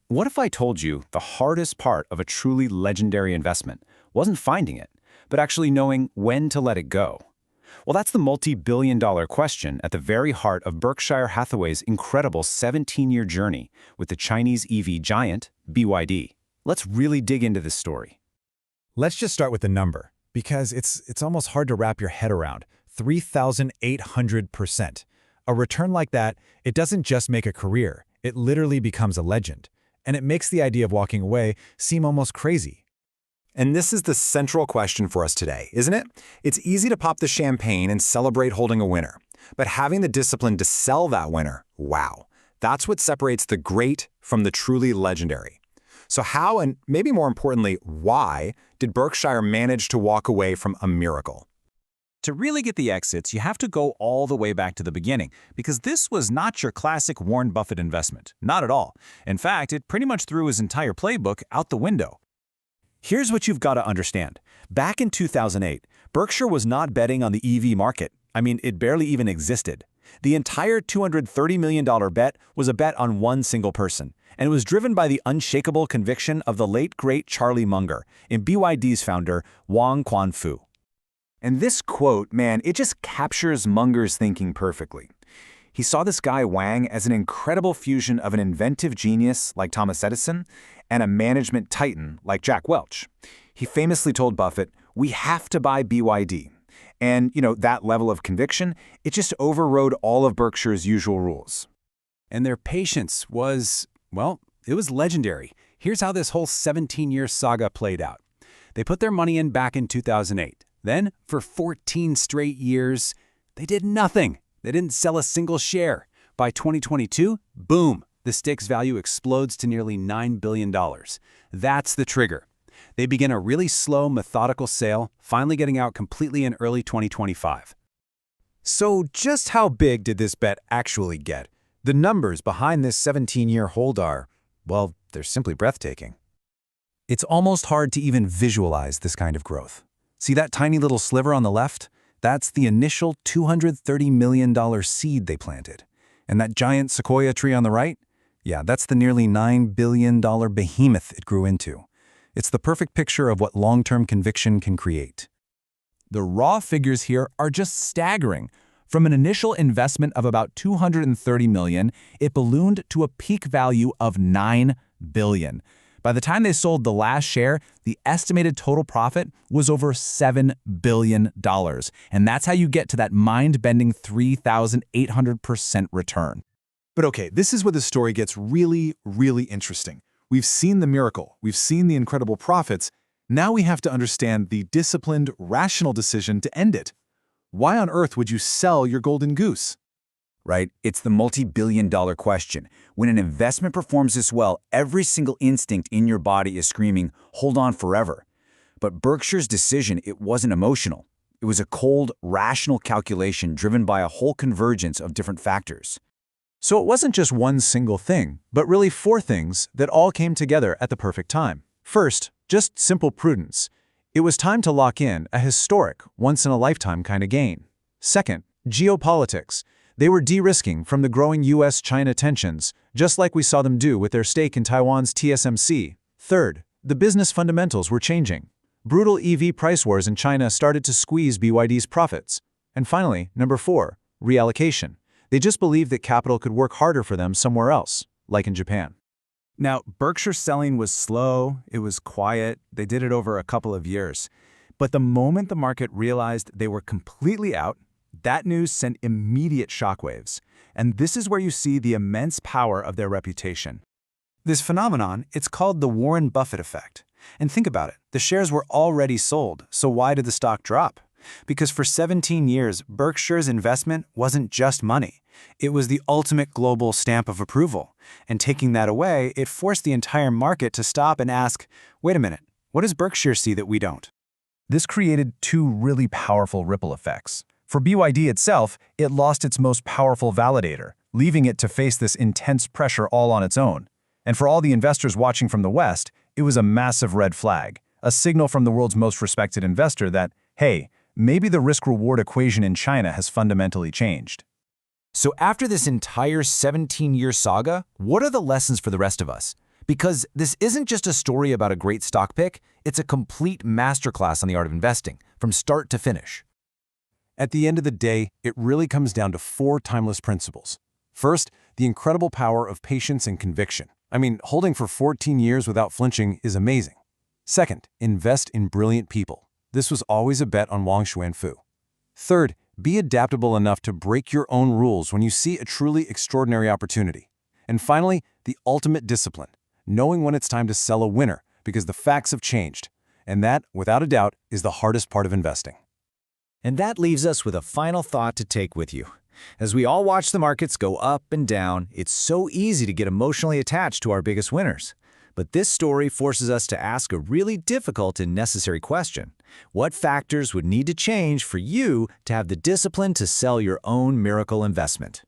What if I told you the hardest part of a truly legendary investment wasn't finding it, but actually knowing when to let it go? Well, that's the multi-billion-dollar question at the very heart of Berkshire Hathaway's incredible 17-year journey with the Chinese EV giant, BYD. Let's really dig into this story. Let's just start with the number, because it's almost hard to wrap your head around. 3,800%. A return like that, it doesn't just make a career, it literally becomes a legend. And it makes the idea of walking away seem almost crazy. And this is the central question for us today, isn't it? It's easy to pop the champagne and celebrate holding a winner. But having the discipline to sell that winner, wow, that's what separates the great from the truly legendary. So how, and maybe more importantly, why, did Berkshire manage to walk away from a miracle? To really get the exits, you have to go all the way back to the beginning, because this was not your classic Warren Buffett investment. Not at all. In fact, it pretty much threw his entire playbook out the window. Here's what you've got to understand. Back in 2008, Berkshire was not betting on the EV market. I mean, it barely even existed. The entire $230 million bet was a bet on one single person, and it was driven by the unshakable conviction of the late great Charlie Munger and BYD's founder, Wang Quanfu. And this quote, man, it just captures Munger's thinking perfectly. He saw this guy Wang as an incredible fusion of an inventive genius like Thomas Edison and a management titan like Jack Welch. He famously told Buffett, "We have to buy BYD." And, that level of conviction, it just overrode all of Berkshire's usual rules. And their patience was, it was legendary. Here's how this whole 17-year saga played out. They put their money in back in 2008. Then, for 14 straight years, they did nothing. They didn't sell a single share. By 2022, boom, the stick's value explodes to nearly $9 billion. That's the trigger. They begin a really slow, methodical sale, finally getting out completely in early 2025. So just how big did this bet actually get? The numbers behind this 17-year hold are, they're simply breathtaking. It's almost hard to even visualize this kind of growth. See that tiny little sliver on the left? That's the initial $230 million seed they planted. And that giant sequoia tree on the right? Yeah, that's the nearly $9 billion behemoth it grew into. It's the perfect picture of what long-term conviction can create. The raw figures here are just staggering. From an initial investment of about $230 million, it ballooned to a peak value of $9 billion. By the time they sold the last share, the estimated total profit was over $7 billion. And that's how you get to that mind-bending 3,800% return. But okay, this is where the story gets really, really interesting. We've seen the miracle. We've seen the incredible profits. Now we have to understand the disciplined, rational decision to end it. Why on earth would you sell your golden goose? Right? It's the multi-billion-dollar question. When an investment performs this well, every single instinct in your body is screaming, hold on forever. But Berkshire's decision, it wasn't emotional. It was a cold, rational calculation driven by a whole convergence of different factors. So it wasn't just one single thing, but really four things that all came together at the perfect time. First, just simple prudence. It was time to lock in a historic, once-in-a-lifetime kind of gain. Second, geopolitics. They were de-risking from the growing US-China tensions, just like we saw them do with their stake in Taiwan's TSMC. Third, the business fundamentals were changing. Brutal EV price wars in China started to squeeze BYD's profits. And finally, number 4, reallocation. They just believed that capital could work harder for them somewhere else, like in Japan. Now, Berkshire's selling was slow, it was quiet, they did it over a couple of years. But the moment the market realized they were completely out, that news sent immediate shockwaves. And this is where you see the immense power of their reputation. This phenomenon, it's called the Warren Buffett effect. And think about it, the shares were already sold, so why did the stock drop? Because for 17 years, Berkshire's investment wasn't just money. It was the ultimate global stamp of approval. And taking that away, it forced the entire market to stop and ask, wait a minute, what does Berkshire see that we don't? This created two really powerful ripple effects. For BYD itself, it lost its most powerful validator, leaving it to face this intense pressure all on its own. And for all the investors watching from the West, it was a massive red flag, a signal from the world's most respected investor that, hey, maybe the risk-reward equation in China has fundamentally changed. So after this entire 17-year saga, what are the lessons for the rest of us? Because this isn't just a story about a great stock pick, it's a complete masterclass on the art of investing, from start to finish. At the end of the day, it really comes down to 4 timeless principles. First, the incredible power of patience and conviction. I mean, holding for 14 years without flinching is amazing. Second, invest in brilliant people. This was always a bet on Wang Xuanfu. Third, be adaptable enough to break your own rules when you see a truly extraordinary opportunity. And finally, the ultimate discipline, knowing when it's time to sell a winner because the facts have changed. And that, without a doubt, is the hardest part of investing. And that leaves us with a final thought to take with you. As we all watch the markets go up and down, it's so easy to get emotionally attached to our biggest winners. But this story forces us to ask a really difficult and necessary question. What factors would need to change for you to have the discipline to sell your own miracle investment?